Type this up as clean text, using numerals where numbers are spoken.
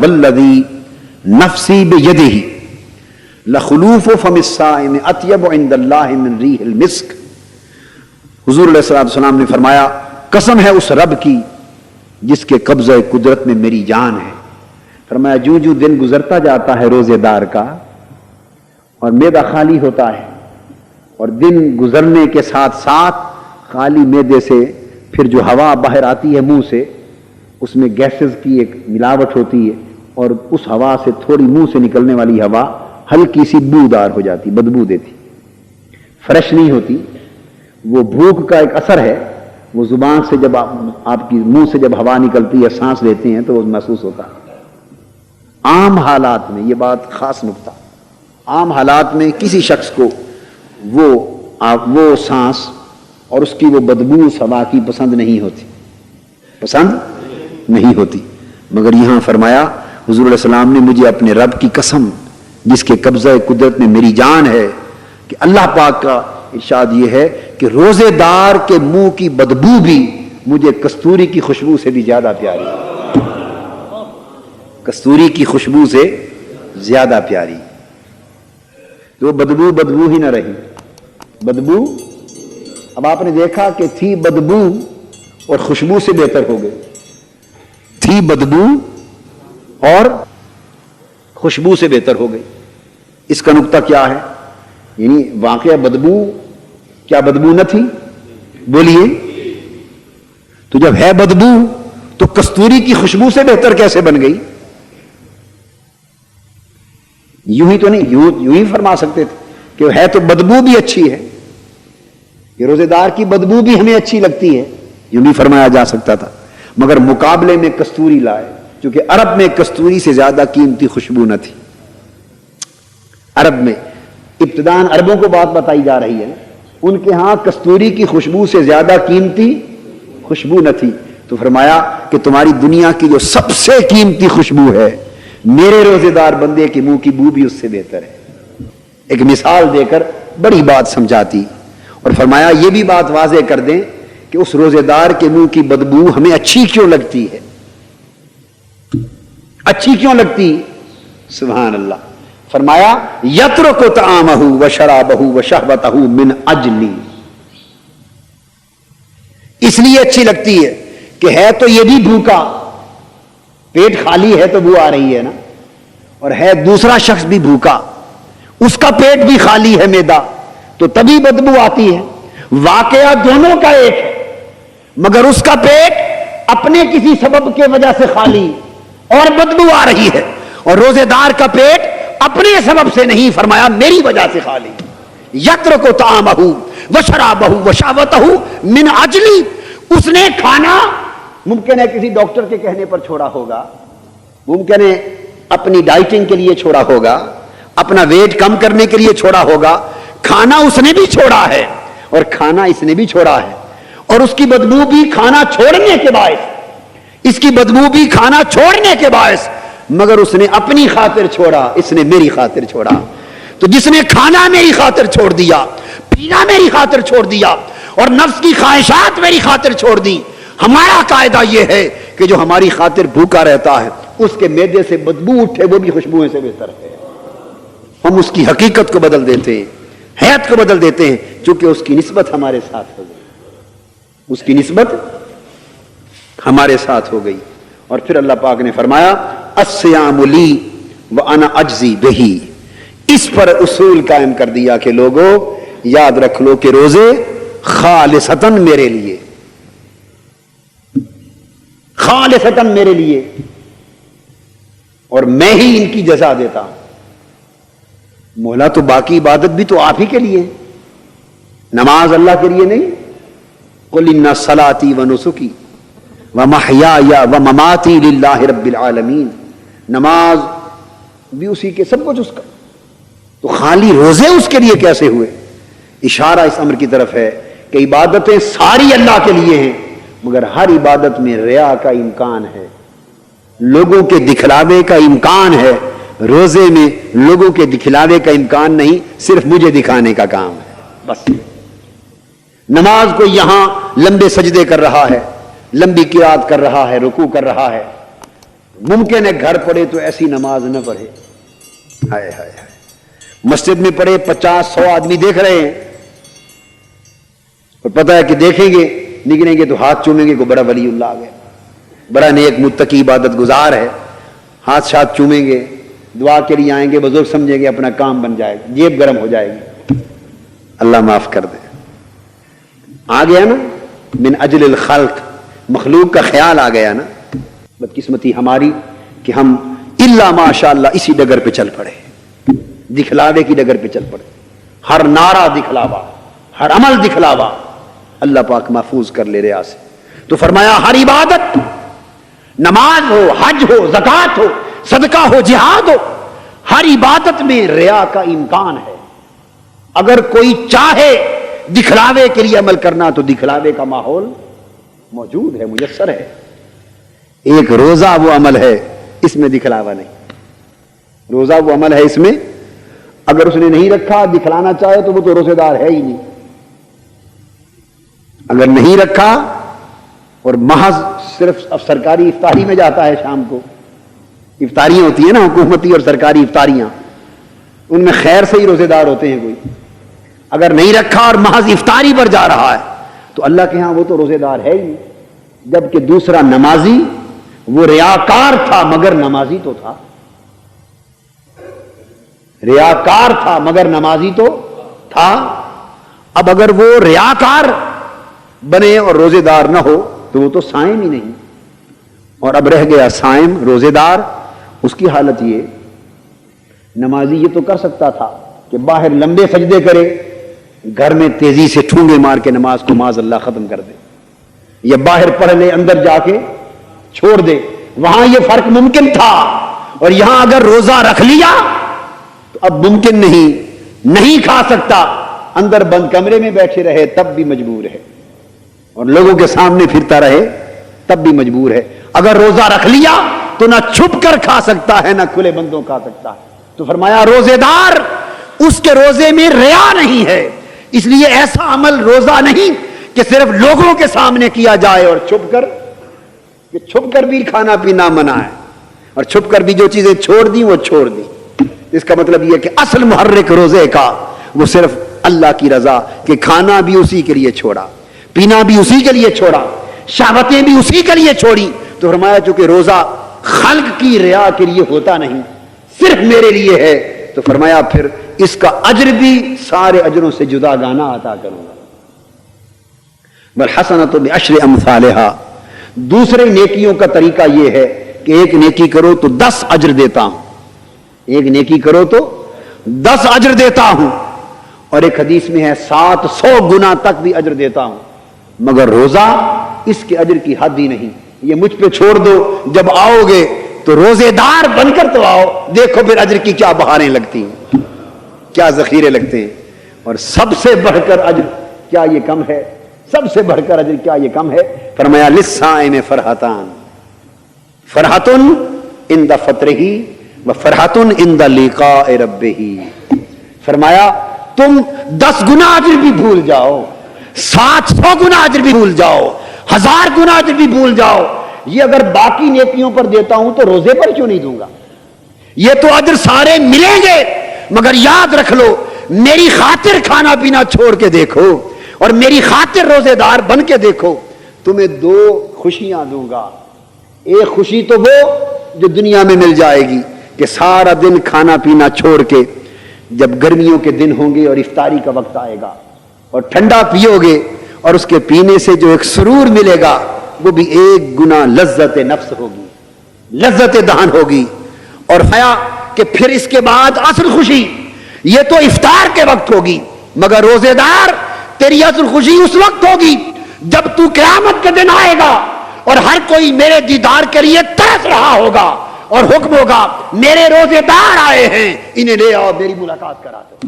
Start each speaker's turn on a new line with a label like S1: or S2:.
S1: वल्लज़ी नफ्सी बियदिही लखुलूफ़ फम अस्साइम अत्यब इंदल्लाहि मिन रीहिल मिस्क। हुज़ूर अलैहिस्सलाम ने फरमाया, कसम है उस रब की जिसके कब्ज़े कुदरत में मेरी जान है। फरमाया, जो जो दिन गुजरता जाता है रोजेदार का और मेदा खाली होता है, और दिन गुजरने के साथ साथ खाली मेदे से फिर जो हवा बाहर आती है मुंह से, उसमें गैसेस की एक मिलावट होती है, और उस हवा से थोड़ी मुंह से निकलने वाली हवा हल्की सी बूदार हो जाती, बदबू देती, फ्रेश नहीं होती। वो भूख का एक असर है, वो जुबान से जब आपकी मुंह से जब हवा निकलती है, सांस लेते हैं, तो वो महसूस होता है। आम हालात में, ये बात खास नुक्ता, आम हालात में किसी शख्स को वो सांस और उसकी वो बदबू उस हवा की पसंद नहीं होती, पसंद नहीं होती। मगर यहां फरमाया हुजूर अलैहिस्सलाम ने, मुझे अपने रब की कसम जिसके कब्ज़े कुदरत में मेरी जान है, कि अल्लाह पाक का इरशाद ये है कि रोजेदार के मुंह की बदबू भी मुझे कस्तूरी की खुशबू से भी ज्यादा प्यारी है, कस्तूरी की खुशबू से ज्यादा प्यारी। तो बदबू ही ना रही, बदबू अब आपने देखा कि थी बदबू और खुशबू से बेहतर हो गई, थी बदबू और खुशबू से बेहतर हो गई। इसका नुक्ता क्या है? यानी वाकया बदबू, क्या बदबू न थी? बोलिए। तो जब है बदबू तो कस्तूरी की खुशबू से बेहतर कैसे बन गई? यूं ही तो नहीं, यूं ही फरमा सकते थे कि है तो बदबू भी अच्छी है, कि रोजेदार की बदबू भी हमें अच्छी लगती है, यूं भी फरमाया जा सकता था। मगर मुकाबले में कस्तूरी लाए, क्योंकि अरब में कस्तूरी से ज्यादा कीमती खुशबू न थी। अरब में इब्तिदान अरबों को बात बताई जा रही है, उनके यहां कस्तूरी की खुशबू से ज्यादा कीमती खुशबू न थी। तो फरमाया कि तुम्हारी दुनिया की जो सबसे कीमती खुशबू है, मेरे रोजेदार बंदे के मुंह की बू भी उससे बेहतर है। एक मिसाल देकर बड़ी बात समझाती, और फरमाया ये भी बात वाज़ेह कर दें कि उस रोजेदार के मुंह की बदबू हमें अच्छी क्यों लगती है, अच्छी क्यों लगती? सुभान अल्लाह। फरमाया यत्रुकु तआमहु व शराबहु व शहवतहु मिन अजली, इसलिए अच्छी लगती है कि है तो ये भी भूखा, पेट खाली है तो बू आ रही है ना, और है दूसरा शख्स भी भूखा, उसका पेट भी खाली है मेदा, तो तभी बदबू आती है। वाकया दोनों का एक है, मगर उसका पेट अपने किसी सबब के वजह से खाली और बदबू आ रही है, और रोजेदार का पेट अपने सबब से नहीं, फरमाया मेरी वजह से खाली। यत्रुकु तआमहु व शराबहु व शहवतहु मिन अजली, उसने खाना मुमकिन है किसी डॉक्टर के कहने पर छोड़ा होगा, मुमकिन है अपनी डाइटिंग के लिए छोड़ा होगा, अपना वेट कम करने के लिए छोड़ा होगा, खाना उसने भी छोड़ा है और खाना इसने भी छोड़ा है, और उसकी बदबू भी खाना छोड़ने के बायस, इसकी बदबू भी खाना छोड़ने के बायस, मगर उसने अपनी खातिर छोड़ा, इसने मेरी खातिर छोड़ा। तो जिसने खाना मेरी खातिर छोड़ दिया, पीना मेरी खातिर छोड़ दिया, और नफ्स की ख्वाहिशात मेरी खातिर छोड़ दी, हमारा कायदा यह है कि जो हमारी खातिर भूखा रहता है, उसके मैदे से बदबू उठे वो भी खुशबुओं से बेहतर है। हम उसकी हकीकत को बदल देते हैं, हैत को बदल देते हैं, क्योंकि उसकी निस्बत हमारे साथ हो गई, उसकी निस्बत हमारे साथ हो गई। और फिर अल्लाह पाक ने फरमाया अस्सियामु ली व अना अज्जी बिही, इस पर उसूल कायम कर दिया कि लोगों याद रख लो कि रोजे खालिसतन मेरे लिए, खालिसतन मेरे लिए, और मैं ही इनकी जज़ा देता हूं। मोहला तो बाकी इबादत भी तो आप ही के लिए, नमाज अल्लाह के लिए नहीं। कुल इन्ना सलाती व नुसुकी व महयाया व ममाती लिल्लाहि रब्बिल आलमीन, नमाज भी उसी के, सब कुछ उसका। तो खाली रोजे उसके लिए कैसे हुए? इशारा इस अमर की तरफ है कि इबादतें सारी अल्लाह के लिए हैं, मगर हर इबादत में रिया का इम्कान है, लोगों के दिखलावे का इम्कान है। रोजे में लोगों के दिखलावे का इम्कान नहीं, सिर्फ मुझे दिखाने का काम है बस। नमाज को यहां लंबे सजदे कर रहा है, लंबी किरात कर रहा है, रुकू कर रहा है, ممکن ہے گھر پڑھے تو ایسی نماز نہ پڑھے، ہائے ہائے ہائے، مسجد میں پڑھے 50-100 آدمی دیکھ رہے ہیں، اور پتہ ہے کہ دیکھیں گے نکلیں گے تو ہاتھ چومیں گے، کوئی بڑا ولی اللہ آ گیا، بڑا نیک متقی عبادت گزار ہے، ہاتھ شاتھ چومیں گے، دعا کے لیے آئیں گے، بزرگ سمجھیں گے، اپنا کام بن جائے گا، جیب گرم ہو جائے گی، اللہ معاف کر دے۔ آ گیا نا من اجل الخلق، مخلوق کا خیال آ گیا نا۔ بدقسمتی ہماری کہ ہم الا ماشاء اللہ اسی ڈگر پہ چل پڑے، دکھلاوے کی ڈگر پہ چل پڑے، ہر نعرہ دکھلاوا، ہر عمل دکھلاوا، اللہ پاک محفوظ کر لے ریا سے۔ تو فرمایا ہر عبادت، نماز ہو، حج ہو، زکوٰۃ ہو، صدقہ ہو، جہاد ہو، ہر عبادت میں ریا کا امکان ہے۔ اگر کوئی چاہے دکھلاوے کے لیے عمل کرنا تو دکھلاوے کا ماحول موجود ہے، میسر ہے۔ ایک روزہ وہ عمل ہے، اس میں دکھلاوا نہیں، روزہ وہ عمل ہے، اس میں اگر اس نے نہیں رکھا دکھلانا چاہے تو وہ تو روزے دار ہے ہی نہیں۔ اگر نہیں رکھا اور محض صرف سرکاری افطاری میں جاتا ہے، شام کو افطاریاں ہوتی ہیں نا حکومتی اور سرکاری افطاریاں، ان میں خیر سے ہی روزے دار ہوتے ہیں کوئی، اگر نہیں رکھا اور محض افطاری پر جا رہا ہے تو اللہ کے ہاں وہ تو روزے دار ہے ہی نہیں۔ جبکہ دوسرا نمازی، وہ ریاکار تھا مگر نمازی تو تھا، ریاکار تھا مگر نمازی تو تھا۔ اب اگر وہ ریاکار بنے اور روزے دار نہ ہو تو وہ تو صائم ہی نہیں، اور اب رہ گیا صائم روزے دار۔ اس کی حالت یہ، نمازی یہ تو کر سکتا تھا کہ باہر لمبے سجدے کرے، گھر میں تیزی سے ٹھونگے مار کے نماز کو معاذ اللہ ختم کر دے، یا باہر پڑھ لے اندر جا کے چھوڑ دے، وہاں یہ فرق ممکن تھا۔ اور یہاں اگر روزہ رکھ لیا تو اب ممکن نہیں کھا سکتا، اندر بند کمرے میں بیٹھے رہے تب بھی مجبور ہے، اور لوگوں کے سامنے پھرتا رہے تب بھی مجبور ہے۔ اگر روزہ رکھ لیا تو نہ چھپ کر کھا سکتا ہے نہ کھلے بندوں کھا سکتا ہے۔ تو فرمایا روزے دار، اس کے روزے میں ریا نہیں ہے، اس لیے ایسا عمل روزہ نہیں کہ صرف لوگوں کے سامنے کیا جائے اور چھپ کر بھی کھانا پینا منع ہے، اور چھپ کر بھی جو چیزیں چھوڑ دی وہ چھوڑ دی۔ اس کا مطلب یہ کہ اصل محرک روزے کا وہ صرف اللہ کی رضا، کہ کھانا بھی اسی کے لیے چھوڑا، پینا بھی اسی کے لیے چھوڑا، شہوتیں بھی اسی کے لیے چھوڑی۔ تو فرمایا چونکہ روزہ خلق کی ریا کے لیے ہوتا نہیں، صرف میرے لیے ہے، تو فرمایا پھر اس کا اجر بھی سارے اجروں سے جدا گانا عطا کروں گا۔ والحسنۃ بعشر امثالھا، دوسرے نیکیوں کا طریقہ یہ ہے کہ ایک نیکی کرو تو 10 اجر دیتا ہوں، ایک نیکی کرو تو 10 اجر دیتا ہوں، اور ایک حدیث میں ہے 700 گنا تک بھی اجر دیتا ہوں، مگر روزہ اس کے اجر کی حد ہی نہیں۔ یہ مجھ پہ چھوڑ دو، جب آؤ گے تو روزے دار بن کر تو آؤ، دیکھو پھر اجر کی کیا بہاریں لگتی ہیں، کیا ذخیرے لگتے ہیں۔ اور سب سے بڑھ کر اجر کیا یہ کم ہے، سب سے بڑھ کر اجر کیا یہ کم ہے؟ فرمایا للصائم فرحتان، فرحۃ عند فطرہ و فرحۃ عند لقاء ربہ۔ فرمایا تم 10 گنا اجر بھی بھول جاؤ، 700 گنا اجر بھی بھول جاؤ، 1000 گنا اجر بھی بھول جاؤ، یہ اگر باقی نیکیوں پر دیتا ہوں تو روزے پر کیوں نہیں دوں گا؟ یہ تو اجر سارے ملیں گے، مگر یاد رکھ لو میری خاطر کھانا پینا چھوڑ کے دیکھو، اور میری خاطر روزے دار بن کے دیکھو، تمہیں 2 خوشیاں دوں گا۔ ایک خوشی تو وہ جو دنیا میں مل جائے گی کہ سارا دن کھانا پینا چھوڑ کے جب گرمیوں کے دن ہوں گے اور افطاری کا وقت آئے گا اور ٹھنڈا پیو گے، اور اس کے پینے سے جو ایک سرور ملے گا وہ بھی 1 گنا لذت نفس ہوگی، لذت دہن ہوگی۔ اور حیا کہ پھر اس کے بعد اصل خوشی یہ تو افطار کے وقت ہوگی، مگر روزے دار تیری اصل خوشی اس وقت ہوگی جب تو قیامت کے دن آئے گا اور ہر کوئی میرے دیدار کے لیے ترس رہا ہوگا، اور حکم ہوگا میرے روزے دار آئے ہیں، انہیں لے آؤ میری ملاقات کرا دو۔